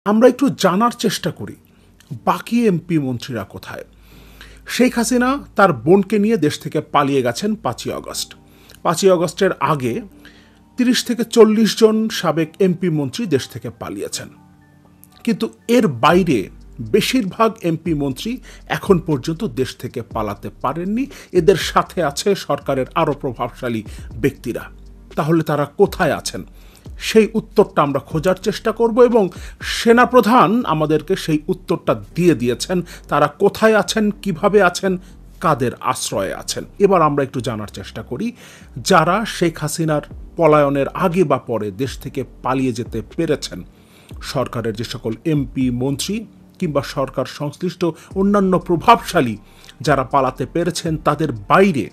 আমরা একটু জানার চেষ্টা করি বাকি এমপি মন্ত্রীরা কোথায়। শেখ হাসিনা তার বোনকে নিয়ে দেশ থেকে পালিয়ে গেছেন 5ই আগস্ট। 5ই আগস্টের আগে 30 থেকে 40 জন সাবেক এমপি মন্ত্রী দেশ থেকে পালিয়েছেন, কিন্তু এর বাইরে বেশিরভাগ এমপি মন্ত্রী এখন পর্যন্ত দেশ থেকে পালাতে পারেননি। এদের সাথে আছে সরকারের আরও প্রভাবশালী ব্যক্তিরা। তাহলে তারা কোথায় আছেন সেই উত্তরটা আমরা খোঁজার চেষ্টা করব, এবং সেনাপ্রধান আমাদেরকে সেই উত্তরটা দিয়ে দিয়েছেন। তারা কোথায় আছেন, কিভাবে আছেন, কাদের আশ্রয়ে আছেন। এবার আমরা একটু জানার চেষ্টা করি যারা শেখ হাসিনার পলায়নের আগে বা পরে দেশ থেকে পালিয়ে যেতে পেরেছেন। সরকারের যে সকল এমপি মন্ত্রী কিংবা সরকার সংশ্লিষ্ট অন্যান্য প্রভাবশালী যারা পালাতে পেরেছেন, তাদের বাইরে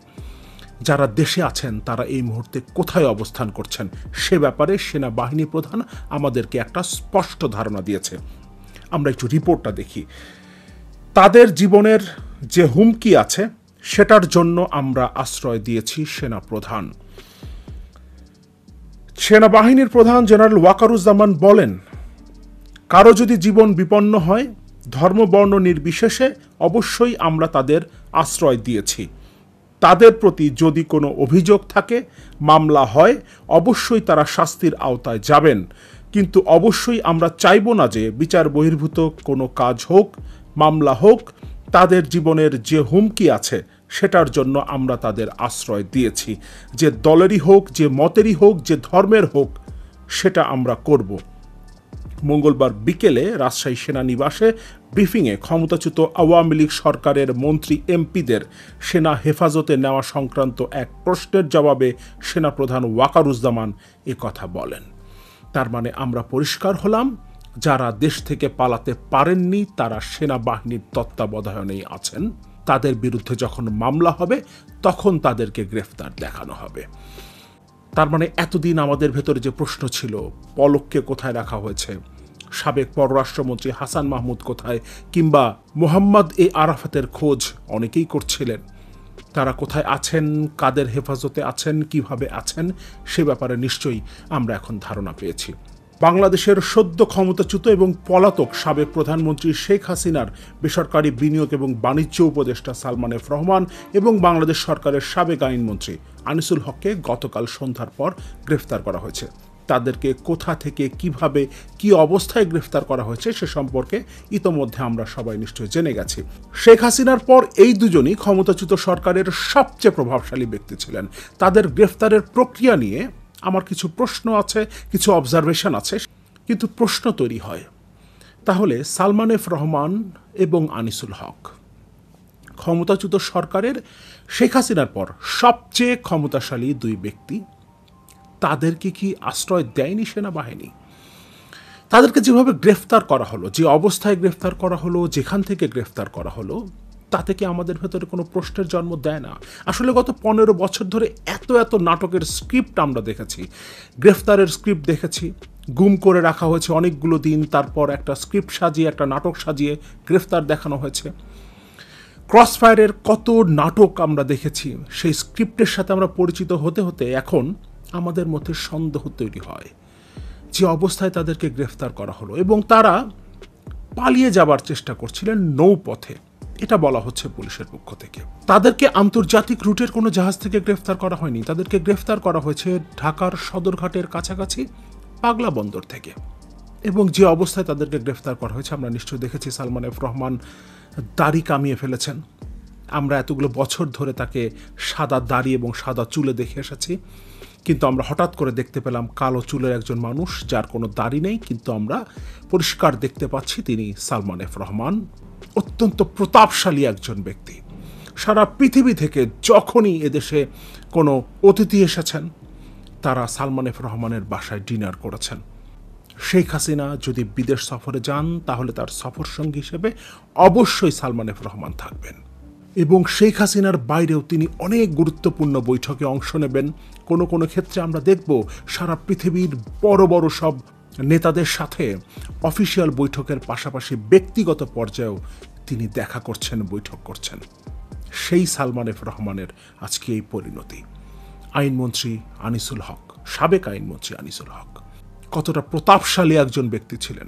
যারা দেশে আছেন তারা এই মুহূর্তে কোথায় অবস্থান করছেন সে ব্যাপারে সেনাবাহিনী প্রধান আমাদেরকে একটা স্পষ্ট ধারণা দিয়েছে। আমরা একটু রিপোর্টটা দেখি। তাদের জীবনের যে হুমকি আছে সেটার জন্য আমরা আশ্রয় দিয়েছি সেনাপ্রধান। সেনাবাহিনীর প্রধান জেনারেল ওয়াকারুজ্জামান বলেন, কারো যদি জীবন বিপন্ন হয় ধর্মবর্ণ নির্বিশেষে অবশ্যই আমরা তাদের আশ্রয় দিয়েছি। তাদের প্রতি যদি কোনো অভিযোগ থাকে, মামলা হয়, অবশ্যই তারা শাস্তির আওতায় যাবেন, কিন্তু অবশ্যই আমরা চাইব না যে বিচার বহির্ভূত কোনো কাজ হোক, মামলা হোক। তাদের জীবনের যে হুমকি আছে সেটার জন্য আমরা তাদের আশ্রয় দিয়েছি। যে দলেরই হোক, যে মতেরই হোক, যে ধর্মের হোক, সেটা আমরা করব। মঙ্গলবার বিকেলে রাজশাহী সেনানিবাসে ব্রিফিংয়ে ক্ষমতাচ্যুত আওয়ামী লীগ সরকারের মন্ত্রী এমপিদের সেনা হেফাজতে নেওয়া সংক্রান্ত এক প্রশ্নের জবাবে সেনাপ্রধান ওয়াকারুজ্জামান কথা বলেন। তার মানে আমরা পরিষ্কার হলাম, যারা দেশ থেকে পালাতে পারেননি তারা সেনাবাহিনীর তত্ত্বাবধানেই আছেন। তাদের বিরুদ্ধে যখন মামলা হবে তখন তাদেরকে গ্রেফতার দেখানো হবে। তার মানে এতদিন আমাদের ভেতরে যে প্রশ্ন ছিল, পলককে কোথায় রাখা হয়েছে, সাবেক পররাষ্ট্রমন্ত্রী হাসান মাহমুদ কোথায়, কিংবা মোহাম্মদ আরাফাতের খোঁজ অনেকেই করছিলেন, তারা কোথায় আছেন, কাদের হেফাজতে আছেন, কিভাবে আছেন, সে ব্যাপারে নিশ্চয়ই আমরা এখন ধারণা পেয়েছি। বাংলাদেশের সদ্য ক্ষমতাচ্যুত এবং পলাতক সাবেক প্রধানমন্ত্রী শেখ হাসিনার বেসরকারি বিনিয়োগ এবং বাণিজ্য উপদেষ্টা সালমান এফ রহমান এবং বাংলাদেশ সরকারের সাবেক আইনমন্ত্রী আনিসুল হককে গতকাল সন্ধ্যার পর গ্রেফতার করা হয়েছে। তাদেরকে কোথা থেকে, কিভাবে, কি অবস্থায় গ্রেফতার করা হয়েছে সে সম্পর্কে ইতোমধ্যে আমরা সবাই নিশ্চয়ই জেনে গেছি। শেখ হাসিনার পর এই দুজনই ক্ষমতাচ্যুত সরকারের সবচেয়ে প্রভাবশালী ব্যক্তি ছিলেন। তাদের গ্রেফতারের প্রক্রিয়া নিয়ে আমার কিছু প্রশ্ন আছে, কিছু অবজারভেশন আছে, কিন্তু প্রশ্ন তৈরি হয়, তাহলে সালমান এফ রহমান এবং আনিসুল হক ক্ষমতাচ্যুত সরকারের শেখ হাসিনার পর সবচেয়ে ক্ষমতাশালী দুই ব্যক্তি, তাদেরকে কি আশ্রয় দেয়নি সেনাবাহিনী? তাদেরকে যেভাবে গ্রেফতার করা হলো, যে অবস্থায় গ্রেফতার করা হলো, যেখান থেকে গ্রেফতার করা হলো, তাতে কি আমাদের ভেতরে কোনো প্রশ্নের জন্ম দেয় না? আসলে গত 15 বছর ধরে এত এত নাটকের স্ক্রিপ্ট আমরা দেখেছি, গ্রেফতারের স্ক্রিপ্ট দেখেছি, গুম করে রাখা হয়েছে অনেকগুলো দিন, তারপর একটা স্ক্রিপ্ট সাজিয়ে, একটা নাটক সাজিয়ে গ্রেফতার দেখানো হয়েছে। ক্রসফায়ারের কত নাটক আমরা দেখেছি। সেই স্ক্রিপ্টের সাথে আমরা পরিচিত হতে হতে এখন আমাদের মধ্যে সন্দেহ তৈরি হয় যে অবস্থায় তাদেরকে গ্রেফতার করা হলো, এবং তারা পালিয়ে যাবার চেষ্টা করছিলেন নৌপথে, এটা বলা হচ্ছে পুলিশের পক্ষ থেকে। তাদেরকে আন্তর্জাতিক রুটের কোনো জাহাজ থেকে গ্রেফতার করা হয়নি, তাদেরকে গ্রেফতার করা হয়েছে ঢাকার সদরঘাটের কাছাকাছি পাগলা বন্দর থেকে। এবং যে অবস্থায় তাদেরকে গ্রেফতার করা হয়েছে আমরা নিশ্চয়ই দেখেছি। সালমান এফ রহমান দাড়ি কামিয়ে ফেলেছেন। আমরা এতগুলো বছর ধরে তাকে সাদা দাড়ি এবং সাদা চুলে দেখে এসেছি, কিন্তু আমরা হঠাৎ করে দেখতে পেলাম কালো চুলের একজন মানুষ যার কোনো দাড়ি নেই, কিন্তু আমরা পরিষ্কার দেখতে পাচ্ছি তিনি সালমান এফ রহমান। অত্যন্ত প্রতাপশালী একজন ব্যক্তি। সারা পৃথিবী থেকে যখনই এদেশে কোনো অতিথি এসেছেন তারা সালমান এফ রহমানের বাসায় ডিনার করেছেন। শেখ হাসিনা যদি বিদেশ সফরে যান তাহলে তার সফর সঙ্গী হিসেবে অবশ্যই সালমান এফ রহমান থাকবেন, এবং শেখ হাসিনার বাইরেও তিনি অনেক গুরুত্বপূর্ণ বৈঠকে অংশ নেবেন। কোনো কোনো ক্ষেত্রে আমরা দেখব সারা পৃথিবীর বড় বড় সব নেতাদের সাথে অফিসিয়াল বৈঠকের পাশাপাশি ব্যক্তিগত পর্যায়েও তিনি দেখা করছেন, বৈঠক করছেন। সেই সালমান এফ রহমানের আজকে এই পরিণতি। আইনমন্ত্রী আনিসুল হক, সাবেক আইনমন্ত্রী আনিসুল হক কতটা প্রতাপশালী একজন ব্যক্তি ছিলেন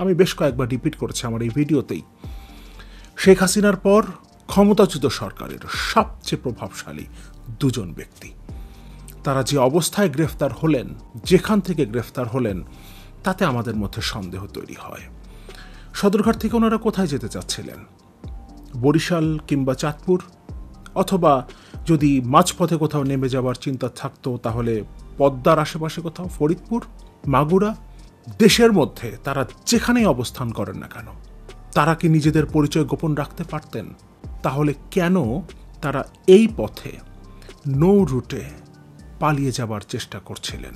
আমি বেশ কয়েকবার রিপিট করেছি আমার এই ভিডিওতেই। শেখ হাসিনার পর ক্ষমতাচ্যুত সরকারের সবচেয়ে প্রভাবশালী দুজন ব্যক্তি, তারা যে অবস্থায় গ্রেফতার হলেন, যেখান থেকে গ্রেফতার হলেন, তাতে আমাদের মধ্যে সন্দেহ তৈরি হয়। সদরঘাট থেকে ওনারা কোথায় যেতে চাচ্ছিলেন? বরিশাল কিংবা চাঁদপুর, অথবা যদি মাঝপথে কোথাও নেমে যাওয়ার চিন্তা থাকতো তাহলে পদ্মার আশেপাশে কোথাও, ফরিদপুর, মাগুরা। দেশের মধ্যে তারা যেখানেই অবস্থান করেন না কেন, তারা কি নিজেদের পরিচয় গোপন রাখতে পারতেন? তাহলে কেন তারা এই পথে নৌ রুটে পালিয়ে যাবার চেষ্টা করছিলেন?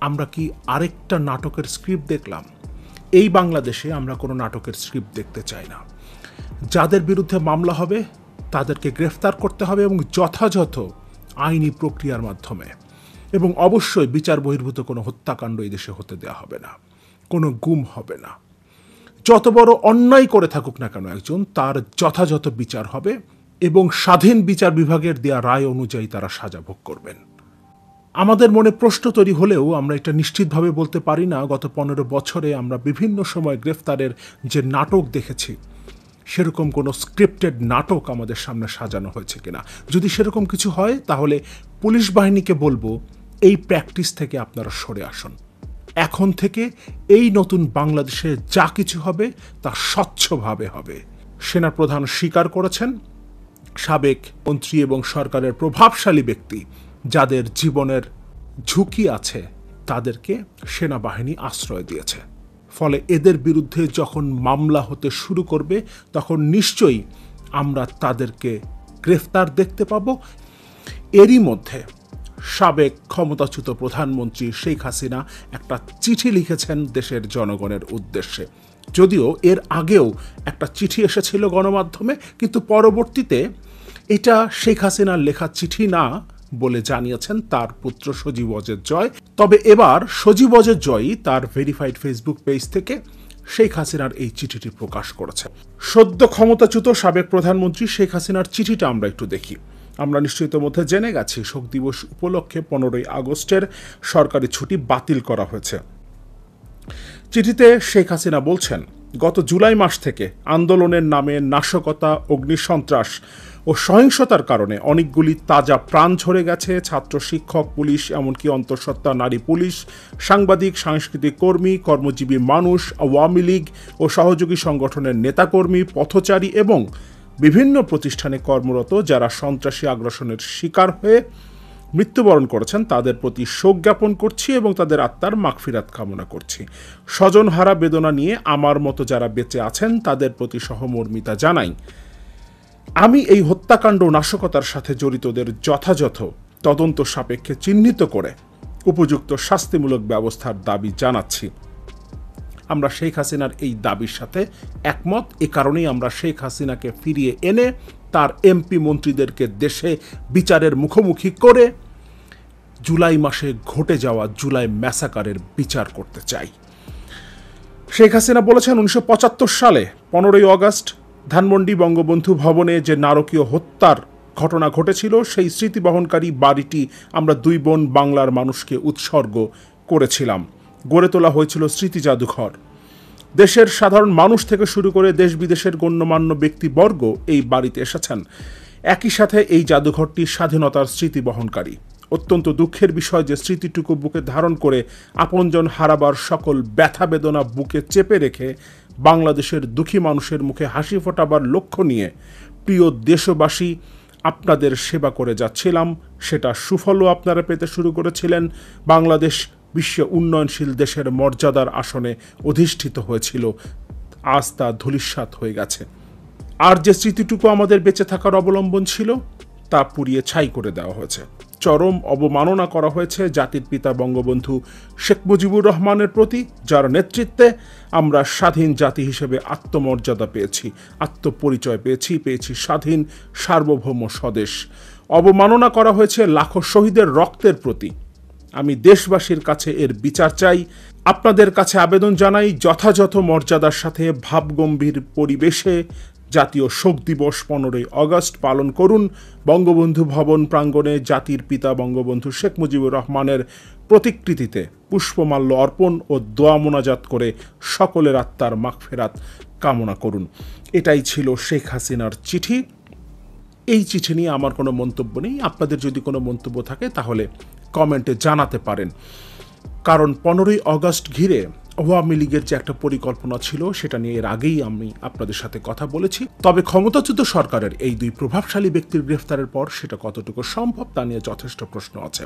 আমরা কি আরেকটা নাটকের স্ক্রিপ্ট দেখলাম? এই বাংলাদেশে আমরা কোনো নাটকের স্ক্রিপ্ট দেখতে চাই না। যাদের বিরুদ্ধে মামলা হবে তাদেরকে গ্রেফতার করতে হবে এবং যথাযথ আইনি প্রক্রিয়ার মাধ্যমে, এবং অবশ্যই বিচার বহির্ভূত কোনো হত্যাকাণ্ড এই দেশে হতে দেওয়া হবে না, কোনো গুম হবে না। যত বড় অন্যায় করে থাকুক না কেন একজন, তার যথাযথ বিচার হবে এবং স্বাধীন বিচার বিভাগের দেয়া রায় অনুযায়ী তারা সাজা ভোগ করবেন। আমাদের মনে প্রশ্ন তৈরি হলেও আমরা এটা নিশ্চিতভাবে বলতে পারি না গত 15 বছরে আমরা বিভিন্ন সময় গ্রেফতারের যে নাটক দেখেছি সেরকম কোনো স্ক্রিপ্টেড নাটক আমাদের সামনে সাজানো হয়েছে কিনা। যদি সেরকম কিছু হয় তাহলে পুলিশ বাহিনীকে বলবো, এই প্র্যাকটিস থেকে আপনারা সরে আসুন। এখন থেকে এই নতুন বাংলাদেশে যা কিছু হবে তা স্বচ্ছভাবে হবে। সেনাপ্রধান স্বীকার করেছেন সাবেক মন্ত্রী এবং সরকারের প্রভাবশালী ব্যক্তি যাদের জীবনের ঝুঁকি আছে তাদেরকে সেনাবাহিনী আশ্রয় দিয়েছে। ফলে এদের বিরুদ্ধে যখন মামলা হতে শুরু করবে তখন নিশ্চয়ই আমরা তাদেরকে গ্রেফতার দেখতে পাব। এরই মধ্যে সাবেক ক্ষমতাচ্যুত প্রধানমন্ত্রী শেখ হাসিনা একটা চিঠি লিখেছেন দেশের জনগণের উদ্দেশ্যে। যদিও এর আগেও একটা চিঠি এসেছিল গণমাধ্যমে, কিন্তু পরবর্তীতে এটা শেখ হাসিনার লেখা চিঠি না বলে জানিয়েছেন তার পুত্র সজীব ওয়াজেদ জয়। তবে এবার সজীব ওয়াজেদ জয়ই তার ভেরিফাইড ফেসবুক পেজ থেকে শেখ হাসিনার এই চিঠিটি প্রকাশ করেছে। সদ্য ক্ষমতাচ্যুত সাবেক প্রধানমন্ত্রী শেখ হাসিনার চিঠিটা আমরা একটু দেখি। আমরা নিশ্চয়ই মধ্যে জেনে গেছি শোক দিবস উপলক্ষে 15ই আগস্টের সরকারি ছুটি বাতিল করা হয়েছে। চিঠিতে শেখ হাসিনা বলছেন, গত জুলাই মাস থেকে আন্দোলনের নামে নাশকতা, অগ্নিসন্ত্রাস ও সহিংসতার কারণে অনেকগুলি তাজা প্রাণ ঝরে গেছে। ছাত্র, শিক্ষক, পুলিশ, এমনকি অন্তঃসত্ত্বা নারী পুলিশ, সাংবাদিক, সাংস্কৃতিক কর্মী, কর্মজীবী মানুষ, আওয়ামী লীগ ও সহযোগী সংগঠনের নেতাকর্মী, পথচারী এবং বিভিন্ন প্রতিষ্ঠানে কর্মরত যারা সন্ত্রাসী আগ্রাসনের শিকার হয়ে মৃত্যুবরণ করেছেন তাদের প্রতি শোক জ্ঞাপন করছি এবং তাদের আত্মার মাগফিরাত কামনা করছি। স্বজনহারা বেদনা নিয়ে আমার মতো যারা বেঁচে আছেন তাদের প্রতি সহমর্মিতা জানাই। আমি এই হত্যাকাণ্ড নাশকতার সাথে জড়িতদের যথাযথ তদন্ত সাপেক্ষে চিহ্নিত করে উপযুক্ত শাস্তিমূলক ব্যবস্থার দাবি জানাচ্ছি। আমরা শেখ হাসিনার এই দাবির সাথে একমত। এ কারণেই আমরা শেখ হাসিনাকে ফিরিয়ে এনে তার এমপি মন্ত্রীদেরকে দেশে বিচারের মুখোমুখি করে জুলাই মাসে ঘটে যাওয়া জুলাই ম্যাসাকারের বিচার করতে চাই। শেখ হাসিনা বলেছেন 1975 সালে 15ই আগস্ট ধানমন্ডি বঙ্গবন্ধু ভবনে যে নারকীয় হত্যার ঘটনা ঘটেছিল সেই স্মৃতি বহনকারী বাড়িটি আমরা দুই বোন বাংলার মানুষকে উৎসর্গ করেছিলাম। গড়ে তোলা হয়েছিল স্মৃতি জাদুঘর। দেশের সাধারণ মানুষ থেকে শুরু করে দেশ বিদেশের গণ্যমান্য ব্যক্তিবর্গ এই বাড়িতে এসেছেন। একই সাথে এই জাদুঘরটি স্বাধীনতার স্মৃতি বহনকারী। অত্যন্ত দুঃখের বিষয় যে স্মৃতিটুকু বুকে ধারণ করে আপনজন হারাবার সকল ব্যথা বেদনা বুকে চেপে রেখে বাংলাদেশের দুঃখী মানুষের মুখে হাসি ফোটাবার লক্ষ্য নিয়ে প্রিয় দেশবাসী আপনাদের সেবা করে যাচ্ছিলাম। সেটা সুফলও আপনারা পেতে শুরু করেছিলেন। বাংলাদেশ বিশ্ব উন্নয়নশীল দেশের মর্যাদার আসনে অধিষ্ঠিত হয়েছিল, আজ তা ধূলিসাৎ হয়ে গেছে। আর যে স্মৃতিটুকু আমাদের বেঁচে থাকার অবলম্বন ছিল তা পুড়িয়ে ছাই করে দেওয়া হয়েছে। চরম অবমাননা করা হয়েছে জাতির পিতা বঙ্গবন্ধু শেখ মুজিবুর রহমানের প্রতি, যার নেতৃত্বে আমরা স্বাধীন জাতি হিসেবে আত্মমর্যাদা পেয়েছি, আত্মপরিচয় পেয়েছি স্বাধীন সার্বভৌম স্বদেশ। অবমাননা করা হয়েছে লাখো শহীদের রক্তের প্রতি। আমি দেশবাসীর কাছে এর বিচার চাই। আপনাদের কাছে আবেদন জানাই যথাযথ মর্যাদার সাথে ভাবগম্ভীর পরিবেশে জাতীয় শোক দিবস 15ই আগস্ট পালন করুন। বঙ্গবন্ধু ভবন প্রাঙ্গণে জাতির পিতা বঙ্গবন্ধু শেখ মুজিবুর রহমানের প্রতিকৃতিতে পুষ্পমাল্য অর্পণ ও দোয়া মোনাজাত করে সকলের আত্মার মাগফিরাত কামনা করুন। এটাই ছিল শেখ হাসিনার চিঠি। এই চিঠি নিয়ে আমার কোনো মন্তব্য নেই। আপনাদের যদি কোনো মন্তব্য থাকে তাহলে কমেন্টে জানাতে পারেন। কারণ 15ই আগস্ট ঘিরে আওয়ামী লীগের যে একটা পরিকল্পনা ছিল সেটা নিয়ে এর আগেই আমি আপনাদের সাথে কথা বলেছি। তবে ক্ষমতাচ্যুত সরকারের এই দুই প্রভাবশালী ব্যক্তির গ্রেফতারের পর সেটা কতটুকু সম্ভব তা নিয়ে যথেষ্ট প্রশ্ন আছে।